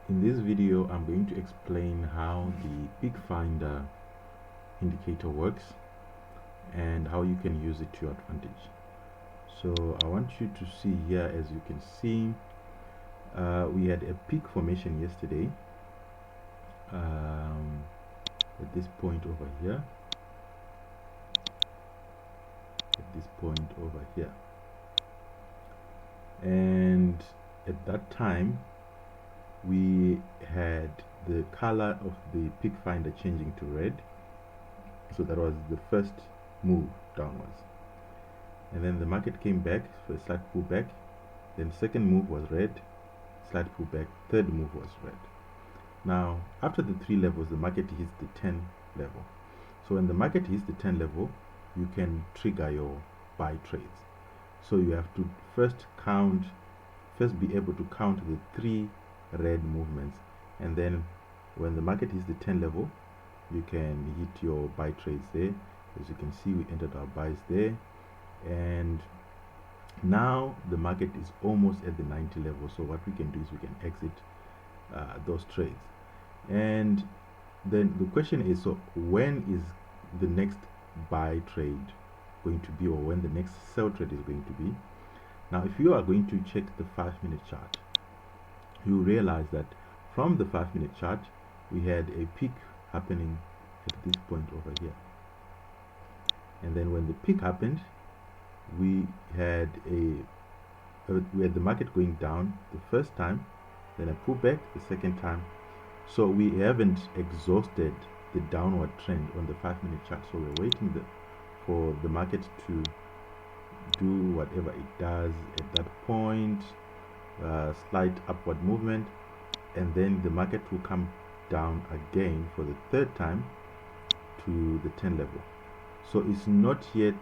In this video, I'm going to explain how the peak finder indicator works and how you can use it to your advantage. So I want you to see here, as you can see, we had a peak formation yesterday at this point over here, and at that time we had the color of the peak finder changing to red. So that was the first move downwards, and then the market came back for a slight pullback. Then second move was red, slight pullback. Third move was red. Now after the 3 levels, the market hits the 10 level. So when the market hits the 10 level, you can trigger your buy trades. So you have to first be able to count the 3 red movements, and then when the market hits the 10 level, you can hit your buy trades there. As you can see, we entered our buys there, and now the market is almost at the 90 level. So what we can do is we can exit those trades. And then the question is, so when is the next buy trade going to be, or when the next sell trade is going to be? Now if you are going to check the 5-minute chart, you realize that from the 5-minute chart we had a peak happening at this point over here, and then when the peak happened, we had the market going down the first time, then a pullback the second time. So we haven't exhausted the downward trend on the 5-minute chart, so we're waiting for the market to do whatever it does at that point, slight upward movement, and then the market will come down again for the third time to the 10 level. So it's not yet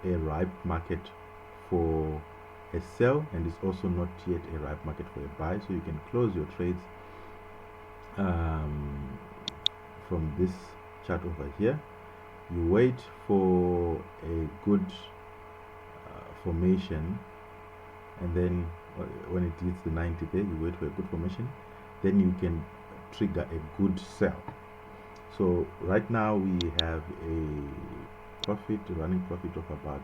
a ripe market for a sell, and it's also not yet a ripe market for a buy. So you can close your trades from this chart over here. You wait for a good formation, and then when it hits the 90 there, you wait for a good formation, then you can trigger a good sell. So right now we have a running profit of about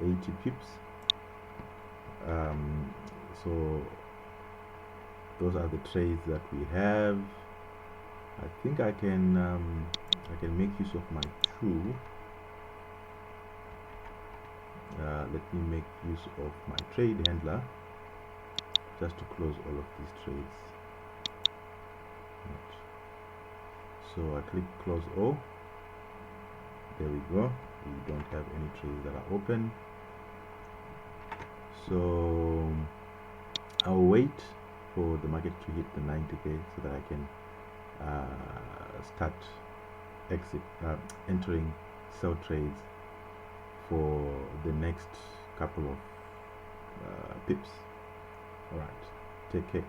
80 pips. So those are the trades that we have. I think I can make use of my tool. Let me make use of my trade handler just to close all of these trades. So I click close all. There we go. We don't have any trades that are open. So I'll wait for the market to hit the 90 there so that I can start entering sell trades for the next couple of pips. All right, take care.